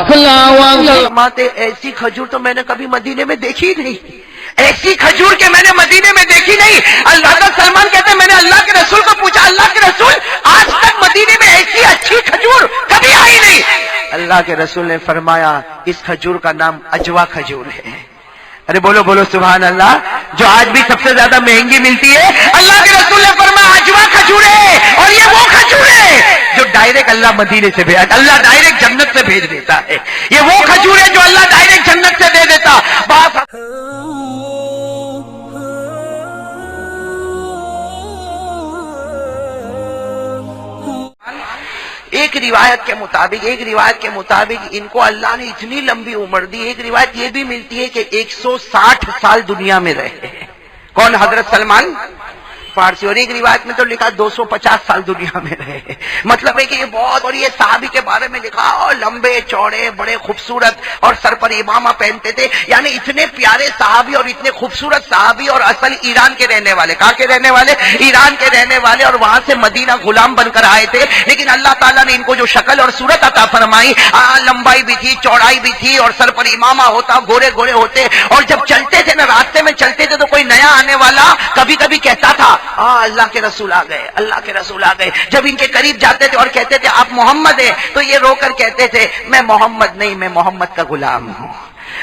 فرماتے ایسی کھجور تو میں نے کبھی مدینے میں دیکھی نہیں، ایسی کھجور کے میں نے مدینے میں دیکھی نہیں۔ حضرت سلمان کہتے ہیں میں نے اللہ کے رسول کو پوچھا، اللہ کے رسول آج تک مدینے میں ایسی اچھی کھجور کبھی آئی نہیں۔ اللہ کے رسول نے فرمایا اس کھجور کا نام اجوا کھجور ہے۔ ارے بولو بولو سبحان اللہ، جو آج بھی سب سے زیادہ مہنگی ملتی ہے، اللہ کے رسول نے فرمایا اجوا کھجور ہے، اور یہ وہ کھجور ہے جو ڈائریکٹ اللہ مدینے سے بھیج، اللہ ڈائریکٹ جنت سے بھیج دیتا ہے۔ یہ وہ کھجور ہے جو اللہ ڈائریکٹ جنت سے دے دیتا۔ بات ایک روایت کے مطابق ان کو اللہ نے اتنی لمبی عمر دی۔ ایک روایت یہ بھی ملتی ہے کہ 160 سال دنیا میں رہے ہیں۔ کون؟ حضرت سلمان فارسی۔ اور ایک روایت میں تو لکھا 250 سال دنیا میں رہے ہیں۔ مطلب ہے کہ یہ بہت، اور یہ صحابی کے بارے میں لکھا اور لمبے چوڑے بڑے خوبصورت، اور سر پر امامہ پہنتے تھے، یعنی اتنے پیارے صحابی اور اتنے خوبصورت صحابی، اور اصل ایران کے رہنے والے، کہاں کے رہنے والے؟ ایران کے رہنے والے، اور وہاں سے مدینہ غلام بن کر آئے تھے۔ لیکن اللہ تعالیٰ نے ان کو جو شکل اور صورت عطا فرمائی، لمبائی بھی تھی، چوڑائی بھی تھی، اور سر پر امامہ ہوتا، گورے گورے ہوتے، اور جب چلتے تھے نا، راستے میں چلتے تھے تو کوئی نیا آنے والا کبھی کبھی کہتا تھا اللہ کے رسول آ گئے، اللہ کے رسول آ گئے۔ جب ان کے قریب جاتے تھے اور کہتے تھے آپ محمد ہیں، تو یہ رو کر کہتے تھے میں محمد نہیں، میں محمد کا غلام ہوں،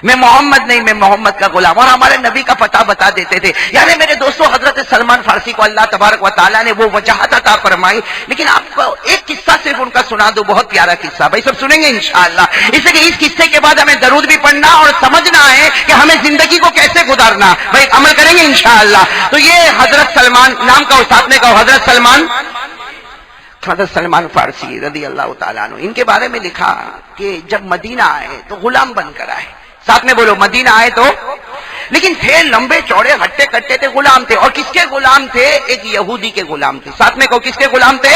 میں محمد نہیں، میں محمد کا غلام، اور ہمارے نبی کا پتہ بتا دیتے تھے۔ یعنی میرے دوستو، حضرت سلمان فارسی کو اللہ تبارک و تعالیٰ نے وہ وجاہت عطا فرمائی۔ لیکن آپ کو ایک قصہ صرف ان کا سنا دو، بہت پیارا قصہ، بھائی سب سنیں گے انشاءاللہ، اس لیے کہ اس قصے کے بعد ہمیں درود بھی پڑھنا اور سمجھنا ہے کہ ہمیں زندگی کو کیسے گزارنا، بھائی عمل کریں گے انشاءاللہ۔ تو یہ حضرت سلمان نام کا استاد نے کہا، حضرت سلمان فارسی رضی اللہ تعالیٰ عنہ، ان کے بارے میں لکھا کہ جب مدینہ آئے تو غلام بن کر آئے، ساتھ میں بولو مدینہ آئے تو، لیکن تھے لمبے چوڑے ہٹے کٹے تھے، غلام تھے، اور کس کے غلام تھے؟ ایک یہودی کے غلام تھے، ساتھ میں کہو کس کے غلام تھے؟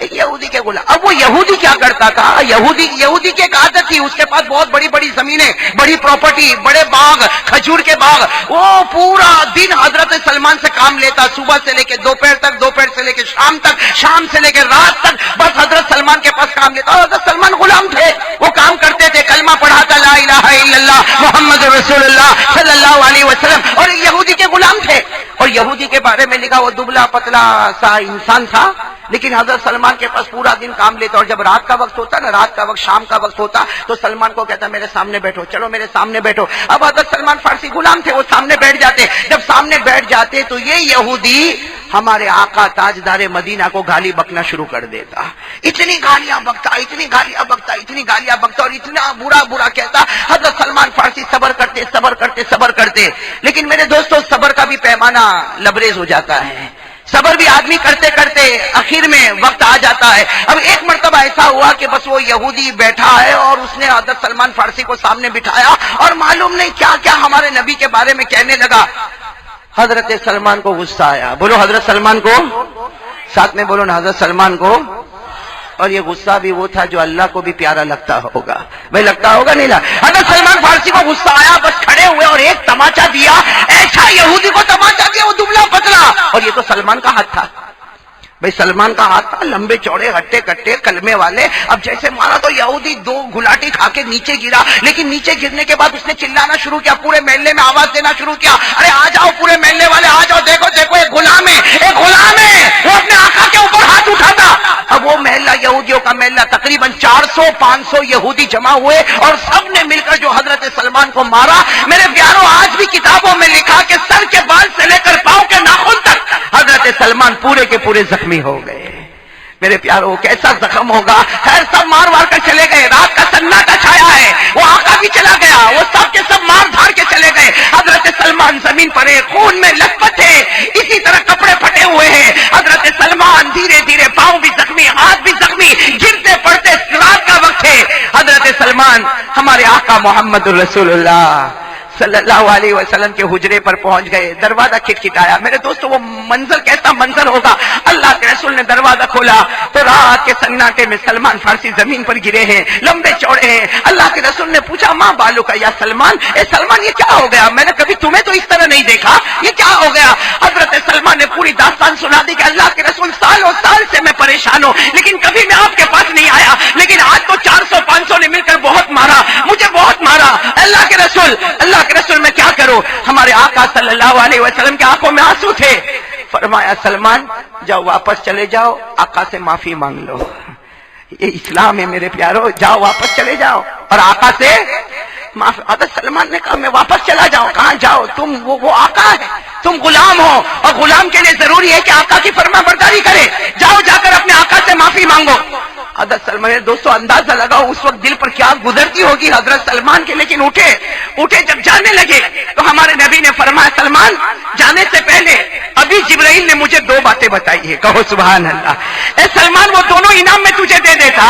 ایک یہودی کے غلام۔ اب وہ یہودی کیا کرتا تھا؟ یہودی کی ایک عادت تھی، اس کے پاس بہت بڑی بڑی زمینیں، بڑی پراپرٹی، بڑے باغ، کھجور کے باغ، وہ پورا دن حضرت سلمان سے کام لیتا، صبح سے لے کے دوپہر تک، دوپہر سے لے کے شام تک، شام سے لے کے رات تک، بس حضرت سلمان کے پاس کام لیتا، اور حضرت سلمان غلام تھے، وہ کام کرتے تھے، کلمہ پڑھاتا لا الہ الا اللہ محمد رسول اللہ صلی اللہ علیہ وسلم، اور یہودی کے غلام تھے۔ اور یہودی کے بارے میں لکھا وہ دبلا پتلا سا انسان تھا، لیکن حضرت سلمان کے پاس پورا دن کام لیتا، اور جب رات کا وقت ہوتا نا، رات کا وقت، شام کا وقت ہوتا، تو سلمان کو کہتا میرے سامنے بیٹھو، چلو میرے سامنے بیٹھو۔ اب حضرت سلمان فارسی غلام تھے، وہ سامنے بیٹھ جاتے، جب سامنے بیٹھ جاتے تو یہ یہودی ہمارے آقا تاجدار مدینہ کو گالی بکنا شروع کر دیتا، اتنی گالیاں بکتا، اتنی گالیاں بکتا، اتنی گالیاں بکتا، اور اتنا برا برا کہتا۔ حضرت سلمان فارسی صبر کرتے صبر کرتے صبر کرتے، لیکن میرے دوستو صبر کا بھی پیمانہ لبریز ہو جاتا ہے، صبر بھی آدمی کرتے کرتے آخر میں وقت آ جاتا ہے۔ اب ایک مرتبہ ایسا ہوا کہ بس وہ یہودی بیٹھا ہے، اور اس نے حضرت سلمان فارسی کو سامنے بٹھایا، اور معلوم نہیں کیا کیا ہمارے نبی کے بارے میں کہنے لگا۔ حضرت سلمان کو غصہ آیا، بولو حضرت سلمان کو، ساتھ میں بولو نا حضرت سلمان کو۔ اور یہ غصہ بھی وہ تھا جو اللہ کو بھی پیارا لگتا ہوگا، بھائی لگتا ہوگا نہیں لگتا؟ حضرت سلمان فارسی کو غصہ آیا، بس کھڑے ہوئے اور ایک تماچا دیا، ایسا یہودی کو تماچا دیا، وہ دبلا پتلا، اور یہ تو سلمان کا ہاتھ تھا، بھائی سلمان کا ہاتھ تھا، لمبے چوڑے ہٹے کٹے کلمے والے۔ اب جیسے مارا تو یہودی دو گلاٹی کھا کے نیچے گرا، لیکن نیچے گرنے کے بعد اس نے چلانا شروع کیا، پورے محلے میں آواز دینا شروع کیا، ارے آ جاؤ پورے محلے والے آ جاؤ، دیکھو دیکھو ایک غلام ہے، ایک غلام ہے، وہ اپنے آقا کے اوپر ہاتھ اٹھاتا۔ اب وہ محلہ یہودیوں کا محلہ، تقریباً 400-500 یہودی جمع ہوئے، اور سب نے مل کر جو حضرت سلمان کو مارا۔ میرے پیاروں، آج بھی کتابوں میں لکھا کہ سر کے بال سے لے کر پاؤں کے ناخن تک حضرت سلمان پورے کے پورے زخمی ہو گئے۔ میرے پیاروں، کیسا زخم ہوگا؟ خیر سب مار مار کر چلے گئے، رات کا سناٹا چھایا ہے، وہ آقا بھی چلا گیا، وہ سب کے سب مار دھار کے چلے گئے۔ حضرت سلمان زمین پر ہے، خون میں لت پت ہے، اسی طرح کپڑے پھٹے ہوئے ہیں۔ حضرت سلمان دھیرے دھیرے، پاؤں بھی زخمی، ہاتھ بھی زخمی، گرتے پڑتے، رات کا وقت ہے۔ حضرت سلمان ہمارے آقا محمد رسول اللہ صلی اللہ علیہ وسلم کے حجرے پر پہنچ گئے، دروازہ کھٹکھٹایا۔ میرے دوستو، وہ منظر کیسا منظر ہوگا؟ اللہ کے رسول نے دروازہ کھولا تو رات کے سناٹے میں سلمان فارسی زمین پر گرے ہیں، لمبے چوڑے ہیں۔ اللہ کے رسول نے پوچھا ماں بالو کا یا سلمان، اے سلمان یہ کیا ہو گیا؟ میں نے کبھی تمہیں تو اس طرح نہیں دیکھا، یہ کیا ہو گیا؟ حضرت سلمان نے پوری داستان سنا دی کہ اللہ کے رسول سالوں سال سے میں پریشان ہوں، لیکن کبھی میں آپ کے پاس نہیں آیا، لیکن آج تو 400-500 نے مل کر بہت مارا اللہ کے رسول میں کیا کروں؟ ہمارے آقا صلی اللہ علیہ وسلم کے آنکھوں میں آنسو تھے. فرمایا سلمان جاؤ واپس چلے جاؤ, آقا سے معافی مانگ لو. یہ اسلام ہے میرے پیارو, جاؤ واپس چلے جاؤ اور آقا سے معافی. حضرت سلمان نے کہا میں واپس چلا جاؤں؟ کہاں جاؤ, تم وہ آقا ہے, تم غلام ہو, اور غلام کے لیے ضروری ہے کہ آقا کی فرما برداری کرے. جاؤ جا کر اپنے آقا سے معافی مانگو. حضرت سلمان, دوستو اندازہ لگاؤ اس وقت دل پر کیا گزرتی ہوگی حضرت سلمان کے. لیکن اٹھے جب جانے لگے تو ہمارے نبی نے فرمایا سلمان جانے سے پہلے ابھی جبرائیل نے مجھے 2 باتیں بتائی ہے. کہو سبحان اللہ. اے سلمان وہ دونوں انعام میں تجھے دے دیتا,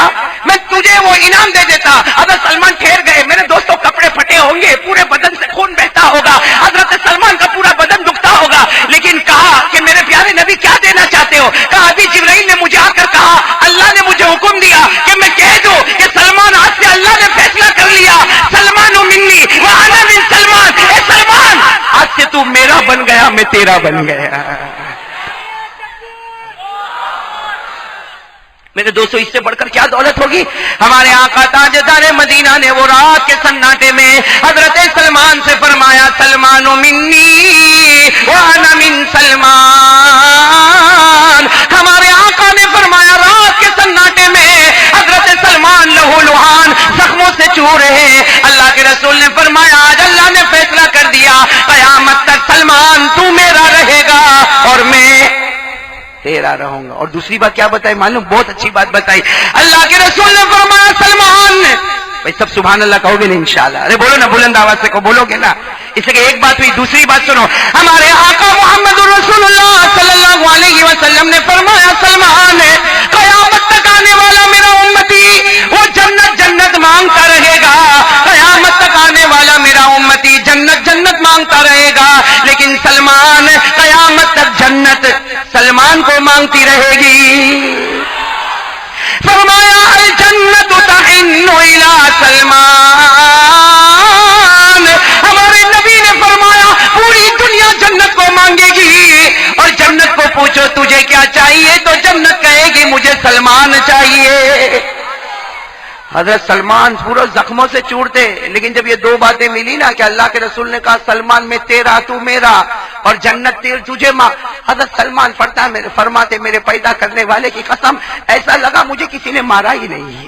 میں تجھے وہ انعام دے دیتا. حضرت سلمان ٹھہر گئے. میرے دوستوں کپڑے پھٹے ہوں گے, پورے بدن سے خون بہتا ہوگا, حضرت سلمان کا پورا بدن دکھتا ہوگا, لیکن کہا کہ میرے پیارے نبی کیا دینا چاہتے ہو؟ کہا ابھی جبرائیل نے مجھے آ کر کہا, اللہ نے مجھے حکم دیا کہ میں کہہ دوں کہ سلمان آج سے اللہ نے فیصلہ کر لیا, سلمان منی وانا من سلمان. اے سلمان آج سے تو میرا بن گیا, میں تیرا بن گیا. میرے دوستو اس سے بڑھ کر کیا دولت ہوگی؟ ہمارے آقا تاجدار مدینہ نے وہ رات کے سناٹے میں حضرت سلمان سے فرمایا سلمان منی وانا من سلمان. ہمارے آقا نے فرمایا رات کے سناٹے میں حضرت سلمان لہو لہان زخموں سے چور ہے. اللہ کے رسول نے فرمایا آج اللہ نے فیصلہ کر دیا, قیامت تک سلمان تو میرا رہے گا اور میں تیرا رہوں گا. اور دوسری بات کیا بتائی معلوم؟ بہت اچھی بات بتائی. اللہ کے رسول نے فرمایا سلمان, بھائی سب سبحان اللہ کہو گے نا انشاءاللہ؟ ارے بولو نا, بلند آواز سے کو بولو گے نا. اس لیے ایک بات ہوئی, دوسری بات سنو. ہمارے آقا محمد رسول اللہ صلی اللہ علیہ وسلم نے فرمایا سلمان قیامت تک آنے والا میرا امتی وہ جنت جنت مانگتا رہے گا, قیامت تک آنے والا میرا امتی جنت جنت مانگتا رہے گا, لیکن سلمان قیامت تک جنت سلمان کو مانگتی رہے گی. فرمایا الجنت تحن الی سلمان. ہمارے نبی نے فرمایا پوری دنیا جنت کو مانگے گی, اور جنت کو پوچھو تجھے کیا چاہیے تو جنت کہے گی مجھے سلمان چاہیے. حضرت سلمان پورا زخموں سے چورتے, لیکن جب یہ 2 باتیں ملی نا کہ اللہ کے رسول نے کہا سلمان میں تیرا تو میرا اور جنت تجھے ماں, حضرت سلمان فرماتے میرے پیدا کرنے والے کی قسم ایسا لگا مجھے کسی نے مارا ہی نہیں.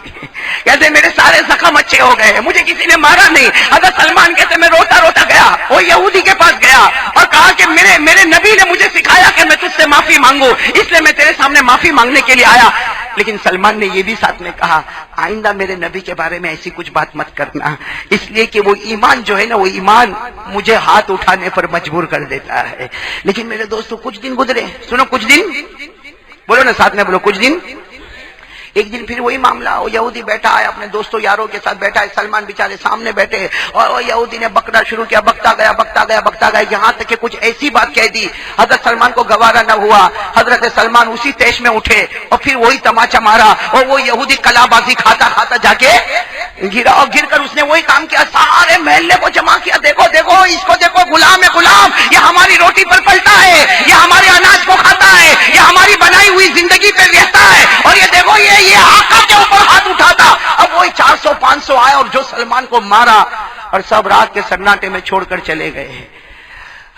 کہتے میرے سارے زخم اچھے ہو گئے, مجھے کسی نے مارا نہیں. حضرت سلمان کہتے میں روتا روتا گیا, وہ یہودی کے پاس گیا اور کہا کہ میرے نبی نے مجھے سکھایا کہ میں تجھ سے معافی مانگوں, اس لیے میں تیرے سامنے معافی مانگنے کے لیے آیا. لیکن سلمان نے یہ بھی ساتھ میں کہا آئندہ میرے نبی کے بارے میں ایسی کچھ بات مت کرنا, اس لیے کہ وہ ایمان جو ہے نا, وہ ایمان مجھے ہاتھ اٹھانے پر مجبور کر دیتا ہے. لیکن میرے دوستو کچھ دن گزرے, سنو کچھ دن, بولو نا ساتھ میں بولو کچھ دن. ایک دن پھر وہی معاملہ, وہ یہودی بیٹھا ہے اپنے دوستوں یاروں کے ساتھ بیٹھا ہے, سلمان بیچارے سامنے بیٹھے, اور وہ یہودی نے بکنا شروع کیا, بکتا گیا, یہاں تک کہ کچھ ایسی بات کہہ دی حضرت سلمان کو گوارا نہ ہوا. حضرت سلمان اسی تیش میں اٹھے اور پھر وہی تماچا مارا, اور وہ یہودی کلا بازی کھاتا جا کے گرا, اور گر کر اس نے وہی کام کیا, سارے محلے کو جمع کیا, دیکھو اس کو دیکھو, غلام ہے غلام, یہ ہماری روٹی پر پلتا ہے, یہ ہمارے اناج کو کھاتا ہے, یہ ہماری بنائی ہوئی زندگی پہ رہتا ہے, اور یہ دیکھو یہ آقا کے اوپر ہاتھ اٹھاتا. اب وہی 400-500 آئے اور جو سلمان کو مارا, اور سب رات کے سناٹے میں چھوڑ کر چلے گئے.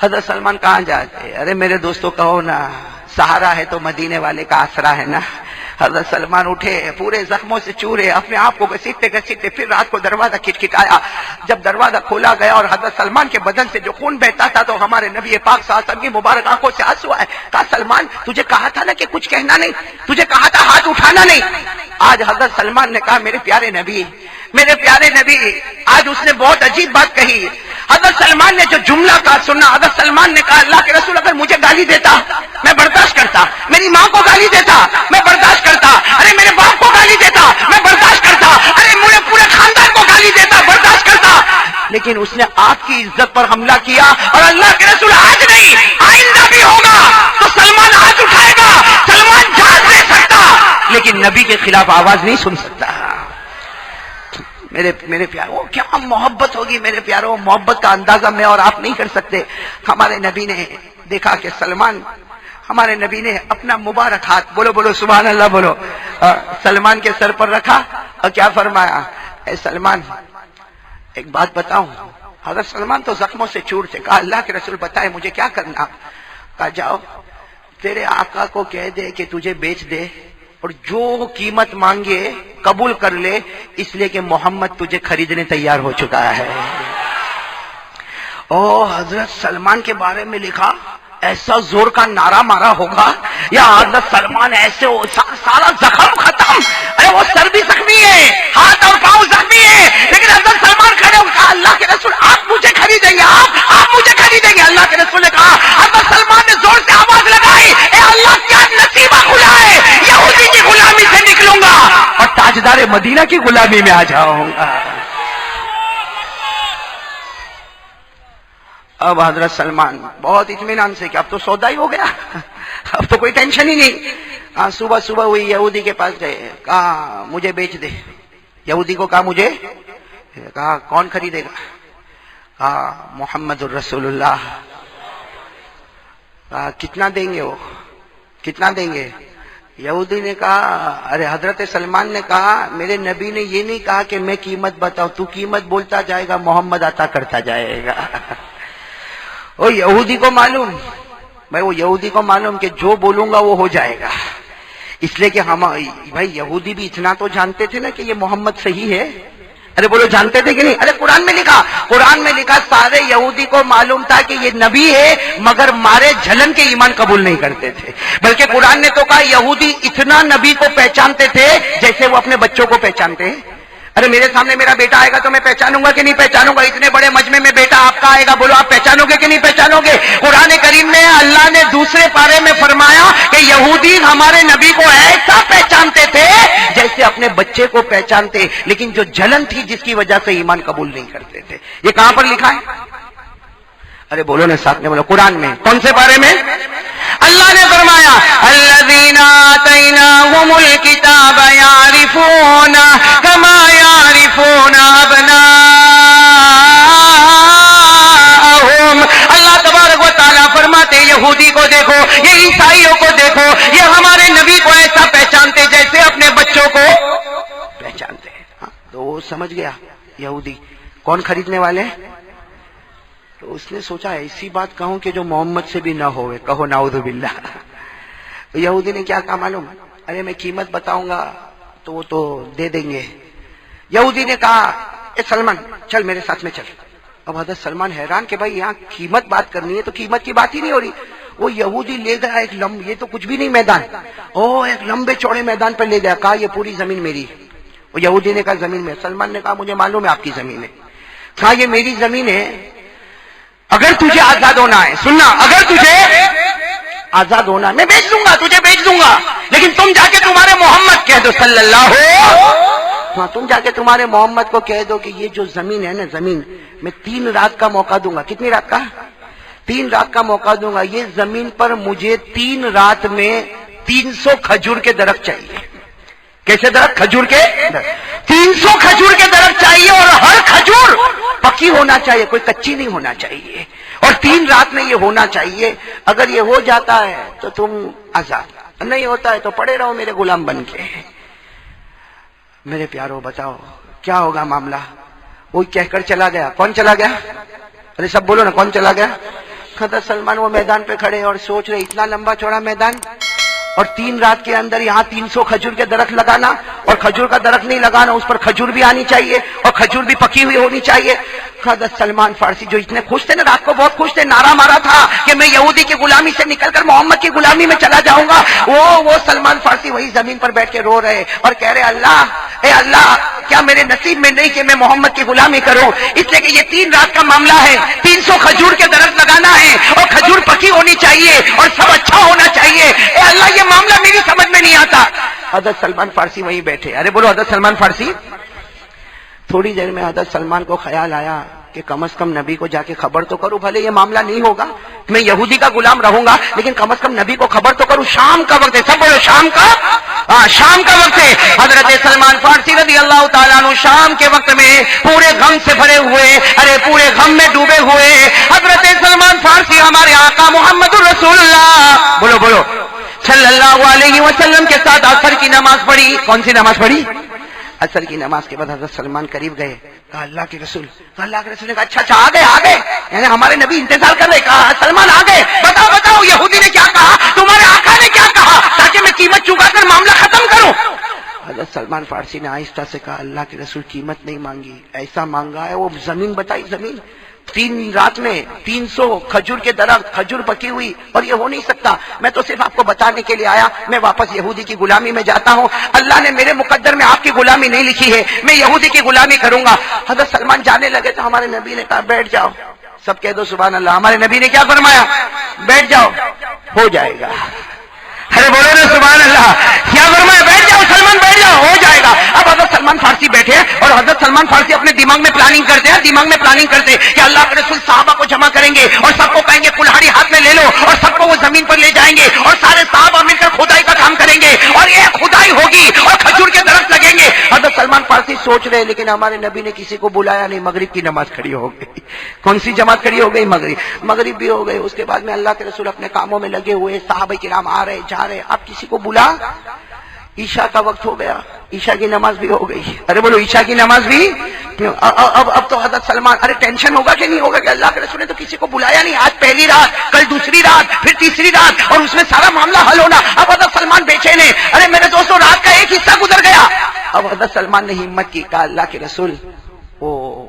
حضرت سلمان کہاں جاتے؟ ارے میرے دوستوں کہو نا, سہارا ہے تو مدینے والے کا آسرا ہے نا. حضرت سلمان اٹھے پورے زخموں سے چورے, اپنے آپ کو گھسیٹتے پھر رات کو دروازہ کھٹکھٹایا. جب دروازہ کھولا گیا اور حضرت سلمان کے بدن سے جو خون بہتا تھا, تو ہمارے نبی پاک صلی اللہ علیہ وسلم کی مبارک آنکھوں سے آنسو آئے. کہا سلمان تجھے کہا تھا نا کہ کچھ کہنا نہیں, تجھے کہا تھا ہاتھ اٹھانا نہیں. آج حضرت سلمان نے کہا میرے پیارے نبی, آج اس نے بہت عجیب بات کہی. حضرت سلمان نے جو جملہ کہا سننا, حضرت سلمان نے کہا اللہ کے رسول اگر مجھے گالی دیتا میں برداشت کرتا, میری ماں کو گالی دیتا میں برداشت کرتا, ارے میرے باپ کو گالی دیتا میں برداشت کرتا, ارے مجھے پورے خاندان کو گالی دیتا برداشت کرتا, لیکن اس نے آپ کی عزت پر حملہ کیا. اور اللہ کے رسول آج نہیں آئندہ بھی ہوگا تو سلمان ہاتھ اٹھائے گا, سلمان جان دے سکتا لیکن نبی کے خلاف آواز نہیں سن سکتا. میرے پیاروں کیا محبت ہوگی میرے پیاروں, محبت کا اندازہ میں اور آپ نہیں کر سکتے. ہمارے نبی نے دیکھا کہ سلمان, ہمارے نبی نے اپنا مبارک ہاتھ, بولو سبحان اللہ بولو, سلمان کے سر پر رکھا اور کیا فرمایا, اے سلمان ایک بات بتاؤں، حضرت سلمان تو زخموں سے چور تھے. کہا اللہ کے رسول بتائے مجھے کیا کرنا. کہا جاؤ تیرے آقا کو کہہ دے کہ تجھے بیچ دے اور جو قیمت مانگے قبول کر لے، اس لیے کہ محمد تجھے خریدنے تیار ہو چکا ہے. او حضرت سلمان کے بارے میں لکھا ایسا زور کا نعرہ مارا ہوگا یا حضرت سلمان ایسے سارا زخم ختم. ارے وہ سر بھی زخمی ہے، ہاتھ اور پاؤں زخمی ہے، لیکن حضرت سلمان کھڑے ہو کہا اللہ کے رسول آپ مجھے خریدیں گے، آپ مجھے خریدیں گے. اللہ کے رسول نے کہا، حضرت سلمان نے زور سے آواز لگائی، اے اللہ کیا نصیبہ کھلا ہے، یہودی کی غلامی سے نکلوں گا اور تاجدار مدینہ کی غلامی میں آ جاؤں گا. اب حضرت سلمان بہت اطمینان سے کہ اب تو سودا ہی ہو گیا، اب تو کوئی ٹینشن ہی نہیں. صبح صبح ہوئی یہودی کے پاس گئے، کہا مجھے بیچ دے. یہودی کو کہا مجھے، کہا کون خریدے گا. کہا محمد الرسول اللہ. کہا کتنا دیں گے وہ، کتنا دیں گے. یہودی نے کہا ارے حضرت سلمان نے کہا میرے نبی نے یہ نہیں کہا کہ میں قیمت بتاؤں، تو قیمت بولتا جائے گا محمد عطا کرتا جائے گا. وہ یہودی کو معلوم، بھائی وہ یہودی کو معلوم کہ جو بولوں گا وہ ہو جائے گا. اس لیے کہ ہم بھائی یہودی بھی اتنا تو جانتے تھے نا کہ یہ محمد صحیح ہے. ارے بولو جانتے تھے کہ نہیں. ارے قرآن میں لکھا سارے یہودی کو معلوم تھا کہ یہ نبی ہے، مگر مارے جھلن کے ایمان قبول نہیں کرتے تھے. بلکہ قرآن نے تو کہا یہودی اتنا نبی کو پہچانتے تھے جیسے وہ اپنے بچوں کو پہچانتے ہیں. ارے میرے سامنے میرا بیٹا آئے گا تو میں پہچانوں گا کہ نہیں پہچانوں گا. اتنے بڑے مجمع میں بیٹا آپ کا آئے گا، بولو آپ پہچانو گے کہ نہیں پہچانو گے. قرآن کریم میں اللہ نے دوسرے پارے میں فرمایا کہ یہودی ہمارے نبی کو ایسا پہچانتے تھے جیسے اپنے بچے کو پہچانتے، لیکن جو جلن تھی جس کی وجہ سے ایمان قبول نہیں کرتے تھے. یہ کہاں پر لکھا ہے؟ ارے بولو نا ساتھ میں بولو. قرآن میں کون سے بارے میں؟ اللہ نے فرمایا الذین آتیناہم الکتاب یعرفون کما یعرفون ابناءہم. اللہ تبارک و تعالیٰ فرماتے یہودی کو دیکھو، یہ عیسائیوں کو دیکھو، یہ ہمارے نبی کو ایسا پہچانتے جیسے اپنے بچوں کو پہچانتے ہیں. تو وہ سمجھ گیا یہودی کون خریدنے والے ہیں. تو اس نے سوچا ایسی بات کہوں کہ جو محمد سے بھی نہ ہوئے، کہو نعوذ باللہ. یہودی نے کیا کہا معلوم؟ ارے میں قیمت بتاؤں گا تو وہ تو دے دیں گے. یہودی نے کہا اے سلمان چل میرے ساتھ میں چل. اب حضرت سلمان حیران کہ بھائی یہاں قیمت بات کرنی ہے تو قیمت کی بات ہی نہیں ہو رہی. وہ یہودی لے گیا ایک یہ تو کچھ بھی نہیں میدان، ایک لمبے چوڑے میدان پر لے گیا. کہا یہ پوری زمین میری. وہ یہودی نے کہا زمین میں. سلمان نے کہا مجھے معلوم ہے آپ کی زمین ہے. کہا یہ میری زمین ہے، اگر تجھے آزاد ہونا ہے، سننا، اگر تجھے آزاد ہونا ہے میں بیچ دوں گا، تجھے بیچ دوں گا، لیکن تم جا کے تمہارے محمد کہہ دو صلی اللہ ہاں تم جا کے تمہارے محمد کو کہہ دو کہ یہ جو زمین ہے نا، زمین میں 3 رات کا موقع دوں گا. کتنی رات کا؟ 3 رات کا موقع دوں گا. یہ زمین پر مجھے 3 رات میں 300 کھجور کے درخت چاہیے. کیسے درخت؟ کھجور کے 300 کھجور کے درخت چاہیے، اور ہر کھجور پکی ہونا چاہیے، کوئی کچی نہیں ہونا چاہیے، اور 3 رات میں یہ ہونا چاہیے. اگر یہ ہو جاتا ہے تو تم آزاد، نہیں ہوتا ہے تو پڑے رہو میرے غلام بن کے. میرے پیارو بتاؤ کیا ہوگا معاملہ. وہ کہہ کر چلا گیا. کون چلا گیا؟ ارے سب بولو نا کون چلا گیا. حضرت سلمان وہ میدان پہ کھڑے اور سوچ رہے اتنا لمبا چوڑا میدان اور 3 رات کے اندر یہاں 300 کھجور کے درخت لگانا، اور کھجور کا درخت نہیں لگانا، اس پر کھجور بھی آنی چاہیے اور کھجور بھی پکی ہوئی ہونی چاہیے. حضرت سلمان فارسی جو اتنے خوش تھے نا، رات کو بہت خوش تھے، نعرہ مارا تھا کہ میں یہودی کی غلامی سے نکل کر محمد کی غلامی میں چلا جاؤں گا. وہ سلمان فارسی وہی زمین پر بیٹھ کے رو رہے اور کہہ رہے اللہ اے اللہ کیا میرے نصیب میں نہیں کہ میں محمد کی غلامی کروں. اس لیے کہ یہ 3 رات کا معاملہ ہے، 300 کھجور کے درخت لگانا ہے اور کھجور پکی ہونی چاہیے اور سب اچھا ہونا چاہیے. اے اللہ یہ معاملہ میری سمجھ میں نہیں آتا. حضرت سلمان فارسی وہیں بیٹھے. ارے بولو حضرت سلمان فارسی. تھوڑی دیر میں حضرت سلمان کو خیال آیا کہ کم از کم نبی کو جا کے خبر تو کروں، بھلے یہ معاملہ نہیں ہوگا، میں یہودی کا غلام رہوں گا، لیکن کم از کم نبی کو خبر تو کروں. شام کا وقت ہے، سب بولو شام کا، شام کا وقت ہے. حضرت سلمان فارسی رضی اللہ تعالیٰ عنہ شام کے وقت میں پورے غم سے بھرے ہوئے، پورے غم میں ڈوبے ہوئے حضرت سلمان فارسی ہمارے آقا محمد الرسول اللہ بولو بولو صلی اللہ علیہ وسلم کے ساتھ عصر کی نماز پڑھی. کون سی نماز پڑھی؟ عصر کی نماز کے بعد حضرت سلمان قریب گئے. کہا اللہ کے رسول. تو اللہ کے رسول نے کہا اچھا آ گئے یعنی ہمارے نبی انتظار کر رہے. کہا سلمان آ گئے, بتاؤ یہودی نے کیا کہا, تمہارے آقا نے کیا کہا, تاکہ میں قیمت چکا کر معاملہ ختم کروں. حضرت سلمان فارسی نے آہستہ سے کہا اللہ کے رسول قیمت نہیں مانگی, ایسا مانگا ہے وہ زمین بتائی, زمین 3 رات میں 300 کھجور کے درخت, کھجور پکی ہوئی, اور یہ ہو نہیں سکتا. میں تو صرف آپ کو بتانے کے لیے آیا, میں واپس یہودی کی غلامی میں جاتا ہوں. اللہ نے میرے مقدر میں آپ کی غلامی نہیں لکھی ہے, میں یہودی کی غلامی کروں گا. حضرت سلمان جانے لگے تو ہمارے نبی نے کہا بیٹھ جاؤ. سب کہہ دو سبحان اللہ. ہمارے نبی نے کیا فرمایا, بیٹھ جاؤ, ہو جائے گا. ارے بولو نا سبحان اللہ. کیا فرمایا, بیٹھ جاؤ سلمان, بیٹھ جاؤ, ہو جائے گا. اب حضرت سلمان فارسی بیٹھے, اور حضرت سلمان فارسی اپنے دماغ میں پلاننگ کرتے ہیں کہ اللہ کے رسول صحابہ کو جمع کریں گے اور سب کو کہیں گے کلہاڑی ہاتھ میں لے لو, اور سب کو وہ زمین پر لے جائیں گے, اور سارے صحابہ مل کر کھدائی کا کام کریں گے, اور یہ کھدائی ہوگی اور کھجور کے درخت لگیں گے. حضرت سلمان فارسی سوچ رہے, لیکن ہمارے نبی نے کسی کو بلایا نہیں. مغرب کی نماز کھڑی ہو گئی. کون سی جماعت کھڑی ہو گئی, مغرب بھی ہو گئی. اس کے بعد میں اللہ کے رسول اپنے کاموں میں لگے ہوئے, صحابہ کرام آ رہے جا رہے. اب کسی کو بلا, عشاء کا وقت ہو گیا, عشاء کی نماز بھی ہو گئی. ارے بولو عشاء کی نماز بھی. اب تو حضرت سلمان, ارے ٹینشن ہوگا کہ نہیں ہوگا کہ اللہ کے رسول نے تو کسی کو بلایا نہیں, آج پہلی رات, کل دوسری رات, پھر تیسری رات, اور اس میں سارا معاملہ حل ہونا. اب حضرت سلمان بے چین ہے, ارے میرے دوستوں رات کا ایک حصہ گزر گیا. اب حضرت سلمان نے ہمت کی, کہا اللہ کے رسول وہ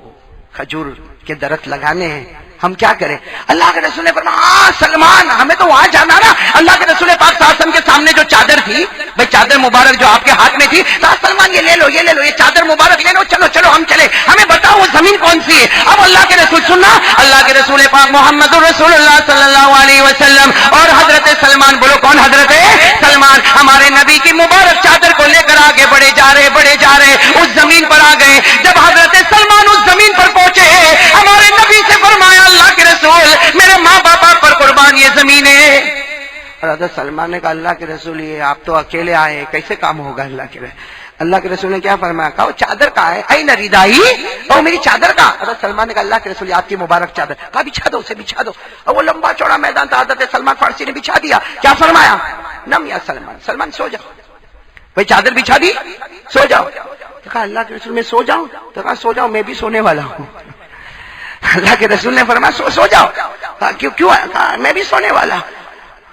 کھجور کے درخت لگانے ہیں, ہم کیا کریں. اللہ کے رسول نے فرمایا ہاں سلمان, ہمیں تو وہاں جانا نا. اللہ کے رسول پاک صلی اللہ علیہ وسلم کے سامنے جو چادر تھی, بھائی چادر مبارک جو آپ کے ہاتھ میں تھی, سلمان یہ لے لو, یہ چادر مبارک لے لو, چلو ہم چلے, ہمیں بتاؤ وہ زمین کون سی ہے. اب اللہ کے رسول سننا, اللہ کے رسول پاک محمد رسول اللہ صلی اللہ علیہ وسلم اور حضرت سلمان, بولو کون, حضرت سلمان, ہمارے نبی کی مبارک چادر کو لے کر آگے بڑھے جا رہے اس زمین پر آ گئے. جب حضرت سلمان اس زمین پر پہنچے, ہمارے نبی سے فرمایا اللہ کے رسول میرے ماں باپ پر قربان یہ زمین ہے. اور حضرت سلمان نے کہا اللہ کے رسول یہ آپ تو اکیلے آئے, کیسے کام ہوگا. اللہ کے رسول نے کیا فرمایا, کہا وہ چادر کا ہے, اے نریدائی, اور میری چادر کا. حضرت سلمان نے کہا اللہ کے رسول آپ کی مبارک چادر, کہا بچھا دو, اسے بچھا دو. اور وہ لمبا چوڑا میدان تھا, حضرت سلمان فارسی نے بچھا دیا. کیا فرمایا, نم یا سلمان سو جاؤ. بھائی چادر بچھا دی, سو جاؤ. تو کہا اللہ کے رسول میں سو جاؤں, تو کہا سو جاؤ, میں بھی سونے والا ہوں. اللہ کے رسول نے فرمایا سو جاؤ. کیوں, میں بھی سونے والا.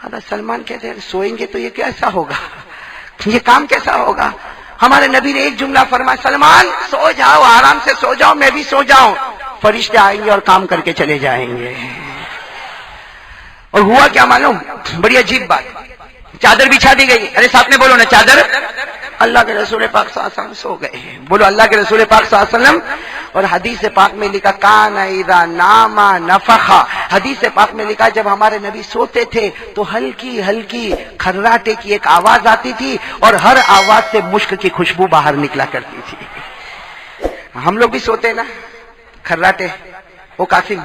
حضرت سلمان کہتے ہیں سوئیں گے تو یہ کیسا ہوگا, یہ کام کیسا ہوگا. ہمارے نبی نے ایک جملہ فرمایا, سلمان سو جاؤ, آرام سے سو جاؤ, میں بھی سو جاؤں, فرشتے آئیں گے اور کام کر کے چلے جائیں گے. اور ہوا کیا معلوم, بڑی عجیب بات, چادر بچھا دی گئی. ارے ساتھ میں بولو نا چادر. اللہ کے رسول پاک صلی اللہ علیہ وسلم سو گئے. بولو اللہ کے رسول پاک صلی اللہ علیہ وسلم. اور حدیث پاک میں لکھا کان اذا نام نفخا, حدیث پاک میں لکھا جب ہمارے نبی سوتے تھے تو ہلکی ہلکی کھراٹے کی ایک آواز آتی تھی, اور ہر آواز سے مشک کی خوشبو باہر نکلا کرتی تھی. ہم لوگ بھی سوتے نا, کھراٹے, وہ قاسم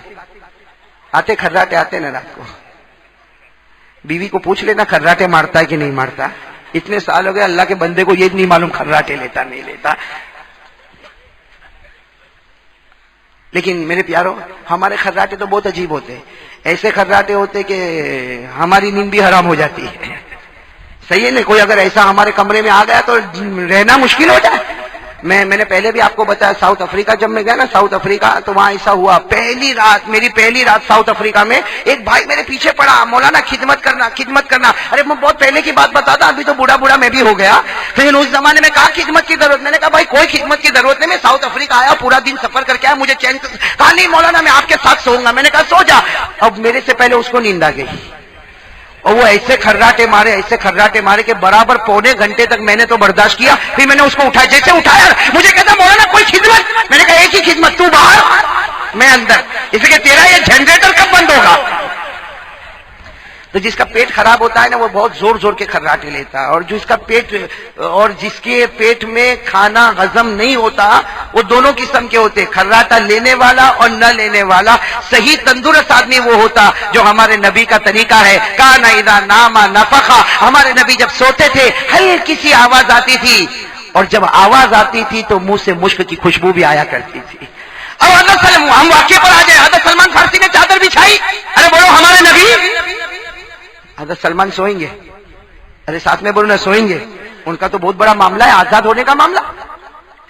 آتے کھراٹے آتے نا رات کو, بیوی کو پوچھ لینا کھراٹے مارتا ہے کہ نہیں مارتا. اتنے سال ہو گئے اللہ کے بندے کو یہ نہیں معلوم کھراٹے لیتا نہیں لیتا. لیکن میرے پیارو ہمارے کھراٹے تو بہت عجیب ہوتے, ایسے کھراٹے ہوتے کہ ہماری نیند بھی حرام ہو جاتی ہے. صحیح ہے نا, کوئی اگر ایسا ہمارے کمرے میں آ گیا تو رہنا مشکل ہو جائے. میں نے پہلے بھی آپ کو بتایا, ساؤتھ افریقہ جب میں گیا نا, ساؤتھ افریقہ, تو وہاں ایسا ہوا, میری پہلی رات ساؤتھ افریقہ میں ایک بھائی میرے پیچھے پڑا, مولانا خدمت کرنا. ارے میں بہت پہلے کی بات بتاتا, ابھی تو بوڑھا میں بھی ہو گیا, لیکن اس زمانے میں کہا خدمت کی ضرورت. میں نے کہا بھائی کوئی خدمت کی ضرورت نہیں, میں ساؤتھ افریقہ آیا, پورا دن سفر کر کے آیا, مجھے چین. کہا نہیں مولانا میں آپ کے ساتھ سوؤں گا. میں نے کہا سو جا. اب میرے سے پہلے اس کو نیند آ گئی, اور وہ ایسے کھراٹے مارے کہ برابر پونے گھنٹے تک میں نے تو برداشت کیا. پھر میں نے اس کو اٹھایا, جیسے اٹھایا مجھے کہتا مولانا کوئی خدمت. میں نے کہا ایک ہی خدمت, تو باہر میں اندر, اس لیے تیرا یہ جنریٹر کب بند ہوگا. تو جس کا پیٹ خراب ہوتا ہے نا وہ بہت زور کے کھراٹے لیتا ہے, اور جس کے پیٹ میں کھانا ہضم نہیں ہوتا وہ دونوں قسم کے ہوتے, کھراٹا لینے والا اور نہ لینے والا. صحیح تندرست آدمی وہ ہوتا جو ہمارے نبی کا طریقہ ہے, کان اذا نام نفخا, ہمارے نبی جب سوتے تھے ہلکی سی آواز آتی تھی, اور جب آواز آتی تھی تو منہ سے مشک کی خوشبو بھی آیا کرتی تھی. اب حضرت ہم واقعے پر آ جائیں, حضرت سلمان فارسی نے چادر بچھائی. ارے بولو ہمارے نبی. حضرت سلمان سوئیں گے, ارے ساتھ میں بولو نا سوئیں گے. ان کا تو بہت بڑا معاملہ ہے, آزاد ہونے کا معاملہ.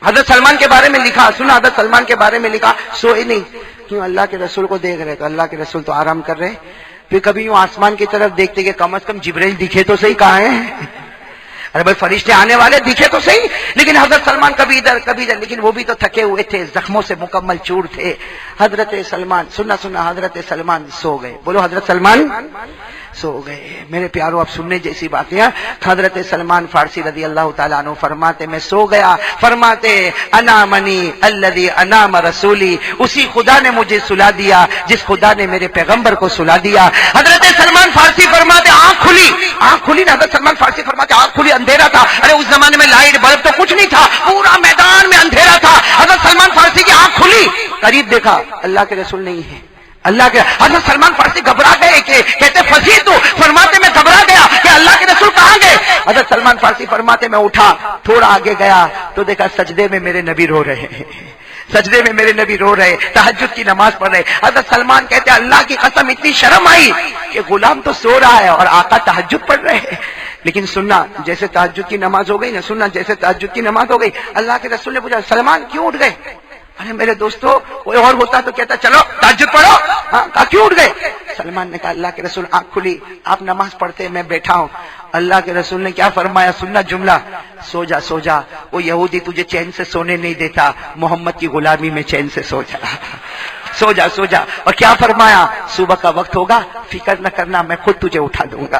حضرت سلمان کے بارے میں لکھا، سنا حضرت سلمان کے بارے میں لکھا، سوئے نہیں، کیوں؟ اللہ کے رسول کو دیکھ رہے تو اللہ کے رسول تو آرام کر رہے، پھر کبھی یوں آسمان کی طرف دیکھتے کہ کم از کم جبرائیل دکھے تو صحیح، کہاں ہیں؟ ارے بھائی فرشتے آنے والے دکھے تو صحیح، لیکن حضرت سلمان کبھی ادھر کبھی ادھر، لیکن وہ بھی تو تھکے ہوئے تھے، زخموں سے مکمل چور تھے۔ حضرت سلمان سنا حضرت سلمان سو گئے، بولو حضرت سلمان سو گئے۔ میرے پیارو اب سننے جیسی باتیں ہیں۔ حضرت سلمان فارسی رضی اللہ تعالیٰ عنہ فرماتے میں سو گیا، فرماتے انامنی الذی انام رسولی، اسی خدا نے مجھے سلا دیا جس خدا نے میرے پیغمبر کو سلا دیا۔ حضرت سلمان فارسی فرماتے آنکھ کھلی نا، حضرت سلمان فارسی فرماتے آنکھ کھلی، اندھیرا تھا، ارے اس زمانے میں لائٹ بلب تو کچھ نہیں تھا، پورا میدان میں اندھیرا تھا۔ حضرت سلمان فارسی کی آنکھ کھلی، قریب دیکھا اللہ کے رسول نہیں ہے، اللہ کے حضرت سلمان فارسی گھبرا گئے کہ کہتے فصیح تو فرماتے میں گھبرا گیا کہ اللہ کے رسول کہاں گئے؟ حضرت سلمان فارسی فرماتے میں اٹھا، تھوڑا آگے گیا تو دیکھا سجدے میں میرے نبی رو رہے ہیں، سجدے میں میرے نبی رو رہے، تہجد کی نماز پڑھ رہے۔ حضرت سلمان کہتے اللہ کی قسم اتنی شرم آئی کہ غلام تو سو رہا ہے اور آقا تہجد پڑھ رہے ہیں۔ لیکن سننا جیسے تہجد کی نماز ہو گئی نا، سننا جیسے تہجد کی نماز ہو گئی، اللہ کے رسول نے پوچھا سلمان کیوں اٹھ گئے؟ ارے میرے دوستو کوئی اور ہوتا تو کہتا چلو تہجد پڑھو، کہا کیوں اٹھ گئے؟ سلمان نے کہا اللہ کے رسول آنکھ کھلی، آپ نماز پڑھتے میں بیٹھا ہوں، اللہ کے رسول نے کیا فرمایا؟ سننا جملہ، سو جا، وہ یہودی تجھے چین سے سونے نہیں دیتا، محمد کی غلامی میں چین سے سو جا۔ اور کیا فرمایا؟ صبح کا وقت ہوگا فکر نہ کرنا، میں خود تجھے اٹھا دوں گا۔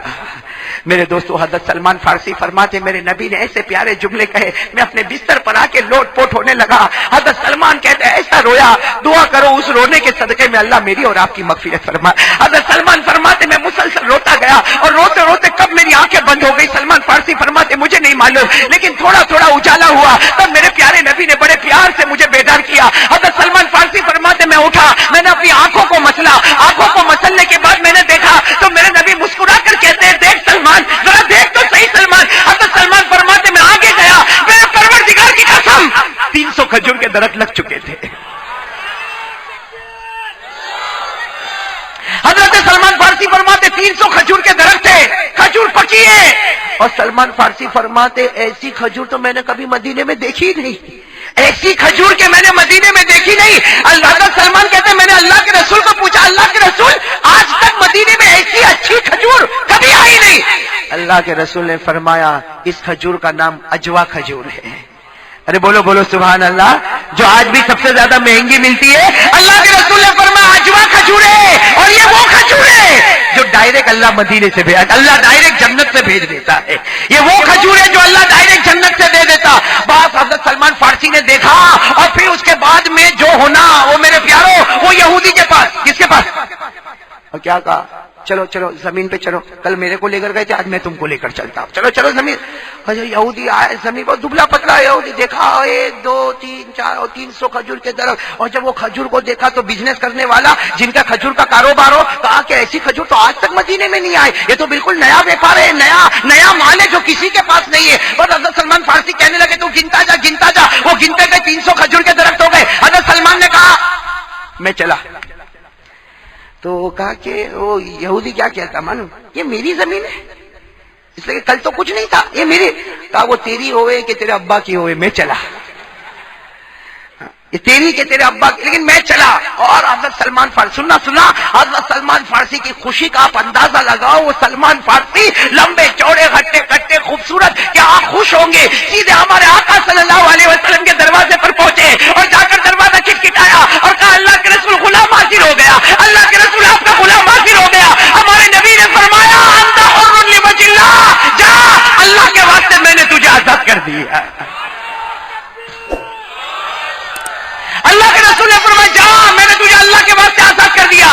میرے دوستو حضرت سلمان فارسی فرماتے میرے نبی نے ایسے پیارے جملے کہے، میں اپنے بستر پر آ کے لوٹ پوٹ ہونے لگا۔ حضرت سلمان کہتے ایسا رویا، دعا کرو اس رونے کے صدقے میں اللہ میری اور آپ کی مغفرت فرمائے۔ حضرت سلمان فرماتے میں مسلسل روتا گیا اور روتے روتے کب میری آنکھیں بند ہو گئی، سلمان فارسی فرماتے مجھے نہیں معلوم، لیکن تھوڑا تھوڑا اجالا ہوا، تب میرے پیارے نبی نے بڑے پیار سے مجھے بیدار کیا۔ حضرت سلمان فارسی فرماتے میں اٹھا، میں نے اپنی آنکھوں کو مسلا، آنکھوں کو مسلنے کے بعد میں نے دیکھا تو میرے نبی مسکرا کر کہتے ہیں دیکھ سلمان، ذرا دیکھ تو صحیح سلمان۔ حضرت سلمان فرماتے میں آگے گیا، میرے پروردگار کی قسم 300 کھجور کے درخت لگ چکے تھے۔ حضرت سلمان فارسی فرماتے 300 کھجور کے درخت تھے، کھجور پکی ہے، اور سلمان فارسی فرماتے ایسی کھجور تو میں نے کبھی مدینے میں دیکھی نہیں، ایسی کھجور کے میں نے مدینے میں دیکھی نہیں۔ حضرت سلمان کہتے میں نے اللہ کے رسول کو پوچھا اللہ کے رسول آج تک مدینے میں ایسی اچھی کھجور کبھی آئی نہیں۔ اللہ کے رسول نے فرمایا اس کھجور کا نام اجوا کھجور ہے۔ ارے بولو بولو سبحان اللہ، جو آج بھی سب سے زیادہ مہنگی ملتی ہے، اللہ کے رسول نے فرمایا اجوا کھجور ہے، اور یہ وہ کھجور ہے جو ڈائریکٹ اللہ مدینے سے اللہ ڈائریکٹ جنت سے بھیج دیتا ہے، یہ وہ کھجور ہے جو اللہ ڈائریکٹ جنت سے دے دیتا۔ بس حضرت سلمان فارسی نے دیکھا، اور پھر اس کے بعد میں جو ہونا وہ میرے پیاروں وہ یہودی کے پاس، کس کے پاس؟ اور کیا کہا چلو زمین پہ چلو، کل میرے کو لے کر گئے تھے آج میں تم کو لے کر چلتا ہوں، چلو زمین۔ یہودی آئے زمین پر، دبلا پتلا یہودی، دیکھا 1 2 3 4 اور 300 کھجور کے درخت، اور جب وہ کھجور کو دیکھا تو بزنس کرنے والا جن کا کھجور کا کاروبار ہو، کہا کہ ایسی کھجور تو آج تک مدینے میں نہیں آئے، یہ تو بالکل نیا ویپار ہے، نیا مال ہے جو کسی کے پاس نہیں ہے۔ اور حضرت سلمان فارسی کہنے لگے تو گنتا جا، وہ گنتے گئے 300 کھجور کے درخت ہو گئے۔ حضرت سلمان نے کہا میں چلا، تو کہا کہ وہ یہودی کیا کہتا مانو یہ میری زمین ہے، اس لیے کل تو کچھ نہیں تھا، یہ میری، کہا وہ تیری ہوئے کہ تیرے ابا کی ہوئے میں چلا، یہ تیری کہ تیرے ابا کی، لیکن میں چلا۔ اور حضرت سلمان فارسی سننا حضرت سلمان فارسی کی خوشی کا آپ اندازہ لگاؤ، وہ سلمان فارسی لمبے چوڑے ہٹے کٹے خوبصورت، کیا آپ خوش ہوں گے، سیدھے ہمارے آقا صلی اللہ علیہ وسلم کے دروازے پر پہنچے اور جا کر دروازہ کھٹکھٹایا اور کہا اللہ کے رسول غلام حاضر ہو گیا، اللہ کے رسول آپ کا غلام حاضر ہو گیا۔ ہمارے نبی نے فرمایا انت حر لوجه اللہ، جا اللہ کے واسطے میں نے تجھے آزاد کر دیا۔ اللہ کے رسول نے فرمایا جا میں نے تجھے اللہ کے واسطے آزاد کر دیا۔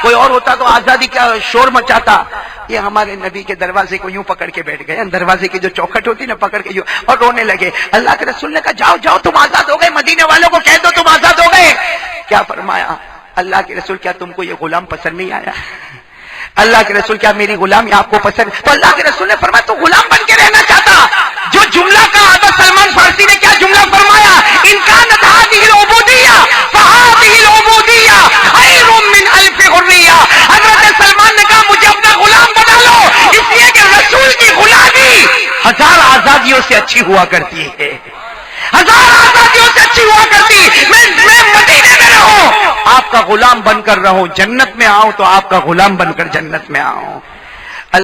کوئی اور ہوتا تو آزادی کا شور مچاتا، یہ ہمارے نبی کے دروازے کو یوں پکڑ کے بیٹھ گئے، دروازے کی جو چوکھٹ ہوتی نا پکڑ کے یوں، اور رونے لگے۔ اللہ کے رسول نے کہا جاؤ تم آزاد ہو گئے، مدینے والوں کو کہہ دو تم آزاد ہو گئے۔ کیا فرمایا اللہ کے رسول کیا تم کو یہ غلام پسند نہیں آیا؟ اللہ کے رسول کیا میری غلامی آپ کو پسند؟ تو اللہ کے رسول نے فرمایا تو غلام بن کے رہنا چاہتا، جو جملہ کا حضرت سلمان فارسی نے کیا جملہ فرمایا، ان کانت هذه العبودیہ فهذه العبودیہ خیر من الف حریہ۔ حضرت سلمان نے کہا مجھے اپنا غلام بنا لو، اس لیے کہ رسول کی غلامی 1000 آزادیوں سے اچھی ہوا کرتی ہے، 1000 آزادیوں شادیوں سے اچھی ہوا کرتی، میں مدینے میں رہوں، آپ کا غلام بن کر رہوں، جنت میں آؤں تو آپ کا غلام بن کر جنت میں آؤں۔